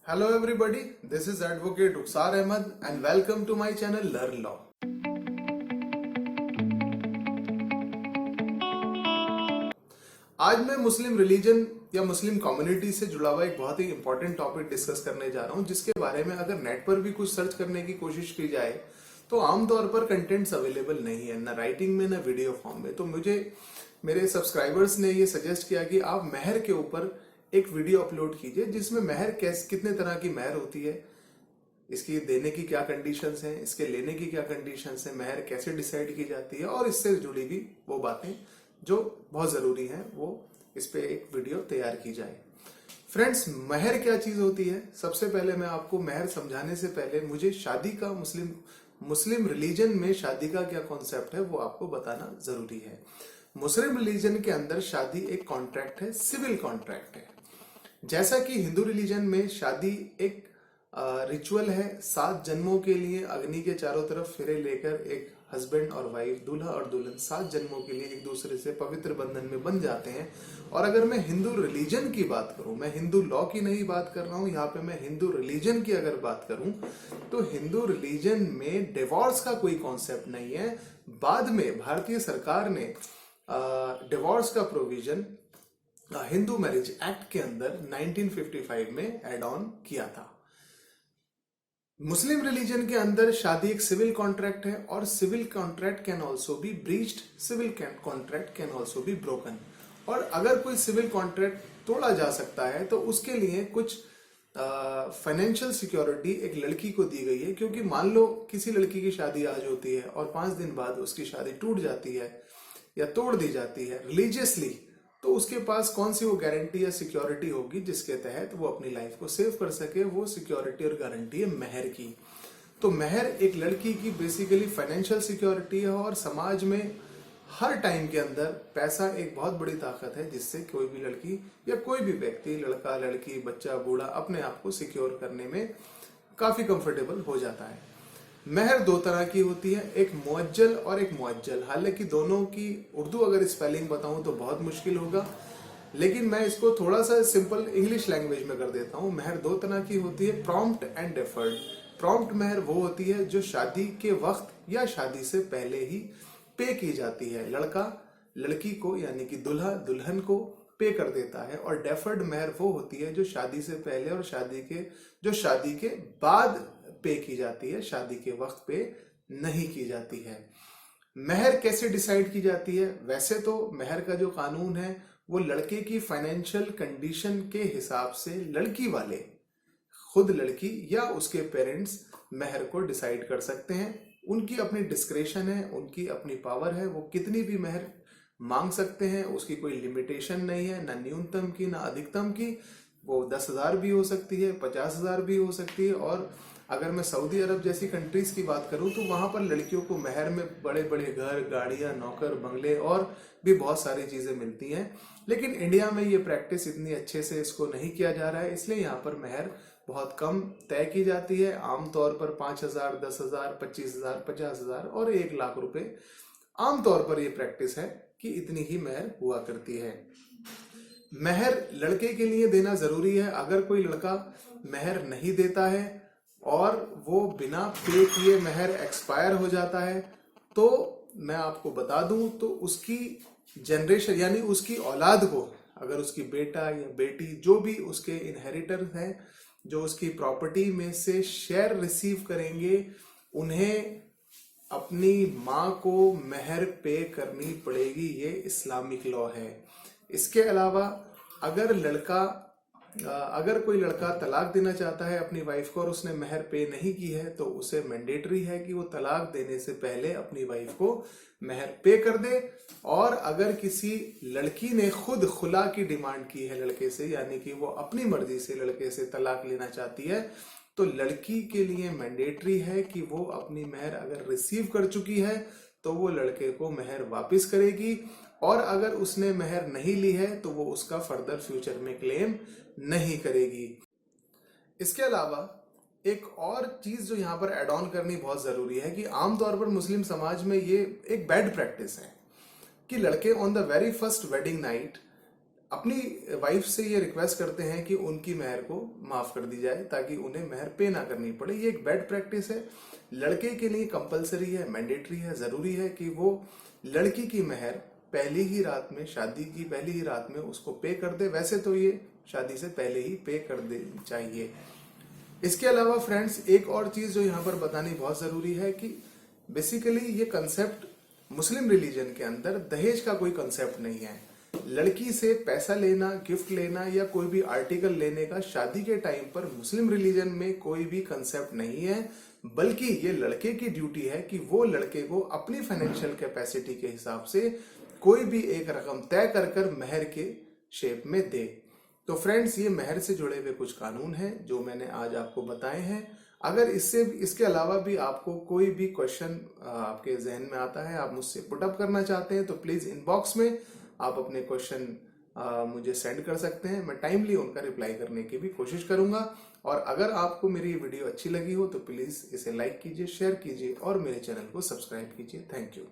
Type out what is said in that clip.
Hello everybody, this is Advocate Rukhsar Ahmed and welcome to my channel Learn Law. आज मैं मुस्लिम religion या Muslim community से जुड़ा हुआ एक बहुत ही इंपॉर्टेंट टॉपिक डिस्कस करने जा रहा हूं, जिसके बारे में अगर नेट पर भी कुछ सर्च करने की कोशिश की जाए तो आमतौर पर कंटेंट्स अवेलेबल नहीं है, ना राइटिंग में ना वीडियो फॉर्म में। तो मुझे मेरे सब्सक्राइबर्स ने ये सजेस्ट किया कि आप महर के ऊपर एक वीडियो अपलोड कीजिए जिसमें महर कितने तरह की महर होती है, इसकी देने की क्या कंडीशंस हैं, इसके लेने की क्या कंडीशंस हैं, महर कैसे डिसाइड की जाती है और इससे जुड़ी भी वो बातें जो बहुत जरूरी हैं, वो इस पे एक वीडियो तैयार की जाए। फ्रेंड्स, महर क्या चीज होती है? सबसे पहले मैं आपको महर समझाने से पहले मुझे शादी का मुस्लिम रिलीजन में शादी का क्या कॉन्सेप्ट है वो आपको बताना जरूरी है। मुस्लिम रिलीजन के अंदर शादी एक कॉन्ट्रैक्ट है, सिविल कॉन्ट्रैक्ट है। जैसा कि हिंदू रिलीजन में शादी एक रिचुअल है, 7 जन्मों के लिए अग्नि के चारों तरफ फेरे लेकर एक हस्बैंड और वाइफ, दूल्हा और दुल्हन 7 जन्मों के लिए एक दूसरे से पवित्र बंधन में बन जाते हैं। और अगर मैं हिंदू रिलीजन की बात करूं, मैं हिंदू लॉ की नहीं बात कर रहा हूं, यहाँ पे मैं हिंदू रिलीजन की अगर बात करूं तो हिंदू रिलीजन में डिवोर्स का कोई कॉन्सेप्ट नहीं है। बाद में भारतीय सरकार ने डिवोर्स का प्रोविजन हिंदू मैरिज एक्ट के अंदर 1955 में एड ऑन किया था। मुस्लिम रिलीजन के अंदर शादी एक सिविल कॉन्ट्रैक्ट है और civil contract can also be breached, civil contract can also be broken. और अगर कोई सिविल कॉन्ट्रैक्ट तोड़ा जा सकता है तो उसके लिए कुछ फाइनेंशियल सिक्योरिटी एक लड़की को दी गई है, क्योंकि मान लो किसी लड़की की शादी आज होती है और 5 दिन बाद उसकी शादी टूट जाती है या तोड़ दी जाती है रिलीजियसली, तो उसके पास कौन सी वो गारंटी या सिक्योरिटी होगी जिसके तहत वो अपनी लाइफ को सेव कर सके? वो सिक्योरिटी और गारंटी है महर की। तो महर एक लड़की की बेसिकली फाइनेंशियल सिक्योरिटी है और समाज में हर टाइम के अंदर पैसा एक बहुत बड़ी ताकत है जिससे कोई भी लड़की या कोई भी व्यक्ति, लड़का लड़की बच्चा बूढ़ा, अपने आप को सिक्योर करने में काफी कंफर्टेबल हो जाता है। महर 2 तरह की होती है, एक मुअज्जल और एक मुअज्जल। हालांकि दोनों की उर्दू अगर स्पेलिंग बताऊं तो बहुत मुश्किल होगा, लेकिन मैं इसको थोड़ा सा सिंपल इंग्लिश लैंग्वेज में कर देता हूं। महर 2 तरह की होती है, प्रॉम्प्ट एंड डेफर्ड। प्रॉम्प्ट महर वो होती है जो शादी के वक्त या शादी से पहले ही पे की जाती है। लड़का लड़की को यानी कि दूल्हा दुल्हन को पे कर देता है। और डेफर्ड महर वो होती है जो शादी से पहले और शादी के बाद पे की जाती है, शादी के वक्त पे नहीं की जाती है। महर कैसे डिसाइड की जाती है? वैसे तो महर का जो कानून है वो लड़के की फाइनेंशियल कंडीशन के हिसाब से लड़की वाले, खुद लड़की या उसके पेरेंट्स महर को डिसाइड कर सकते हैं। उनकी अपनी डिस्क्रेशन है, उनकी अपनी पावर है, वो कितनी भी महर मांग सकते हैं, उसकी कोई लिमिटेशन नहीं है, ना न्यूनतम की ना अधिकतम की। वो 10,000 भी हो सकती है, 50,000 भी हो सकती है। और अगर मैं सऊदी अरब जैसी कंट्रीज की बात करूं तो वहां पर लड़कियों को महर में बड़े बड़े घर, गाड़ियां, नौकर, बंगले और भी बहुत सारी चीजें मिलती हैं। लेकिन इंडिया में ये प्रैक्टिस इतनी अच्छे से इसको नहीं किया जा रहा है, इसलिए यहाँ पर महर बहुत कम तय की जाती है। आमतौर पर 5,000, 10,000, 25,000, 50,000 और 1,00,000 रुपए आमतौर पर यह प्रैक्टिस है कि इतनी ही महर हुआ करती है। महर लड़के के लिए देना जरूरी है। अगर कोई लड़का महर नहीं देता है और वो बिना पे किए महर एक्सपायर हो जाता है तो मैं आपको बता दूं तो उसकी जनरेशन यानी उसकी औलाद को, अगर उसकी बेटा या बेटी जो भी उसके इनहेरिटर हैं, जो उसकी प्रॉपर्टी में से शेयर रिसीव करेंगे, उन्हें अपनी माँ को महर पे करनी पड़ेगी। ये इस्लामिक लॉ है। इसके अलावा अगर कोई लड़का तलाक देना चाहता है अपनी वाइफ को और उसने महर पे नहीं की है तो उसे मैंडेटरी है कि वो तलाक देने से पहले अपनी वाइफ को महर पे कर दे। और अगर किसी लड़की ने खुद खुला की डिमांड की है लड़के से, यानी कि वो अपनी मर्जी से लड़के से तलाक लेना चाहती है, तो लड़की के लिए मैंडेटरी है कि वो अपनी महर अगर रिसीव कर चुकी है तो वो लड़के को महर वापस करेगी। और अगर उसने महर नहीं ली है तो वो उसका फर्दर फ्यूचर में क्लेम नहीं करेगी। इसके अलावा एक और चीज जो यहाँ पर एड ऑन करनी बहुत जरूरी है कि आमतौर पर मुस्लिम समाज में ये एक बैड प्रैक्टिस है कि लड़के on the very first wedding night अपनी वाइफ से ये रिक्वेस्ट करते हैं कि उनकी मेहर को माफ कर दी जाए ताकि उन्हें मेहर पे ना करनी पड़े। ये एक बैड प्रैक्टिस है। लड़के के लिए कंपलसरी है, मैंडेटरी है, जरूरी है कि वो लड़की की मेहर पहली ही रात में, शादी की पहली ही रात में उसको पे कर दे। वैसे तो ये शादी से पहले ही पे कर दे चाहिए। इसके अलावा फ्रेंड्स, एक और चीज जो यहाँ पर बतानी बहुत जरूरी है कि बेसिकली ये कंसेप्ट मुस्लिम रिलीजन के अंदर दहेज का कोई कंसेप्ट नहीं है। लड़की से पैसा लेना, गिफ्ट लेना या कोई भी आर्टिकल लेने का शादी के टाइम पर मुस्लिम रिलीजन में कोई भी कंसेप्ट नहीं है, बल्कि ये लड़के की ड्यूटी है कि वो लड़के को अपनी फाइनेंशियल कैपेसिटी के हिसाब से कोई भी एक रकम तय कर मेहर के शेप में दे। तो फ्रेंड्स, ये मेहर से जुड़े हुए कुछ कानून हैं जो मैंने आज आपको बताए हैं। अगर इसके अलावा भी आपको कोई भी क्वेश्चन आपके जहन में आता है, आप मुझसे पुटअप करना चाहते हैं, तो प्लीज इनबॉक्स में आप अपने क्वेश्चन मुझे सेंड कर सकते हैं। मैं टाइमली उनका रिप्लाई करने की भी कोशिश करूंगा। और अगर आपको मेरी वीडियो अच्छी लगी हो तो प्लीज इसे लाइक कीजिए, शेयर कीजिए और मेरे चैनल को सब्सक्राइब कीजिए। Thank you.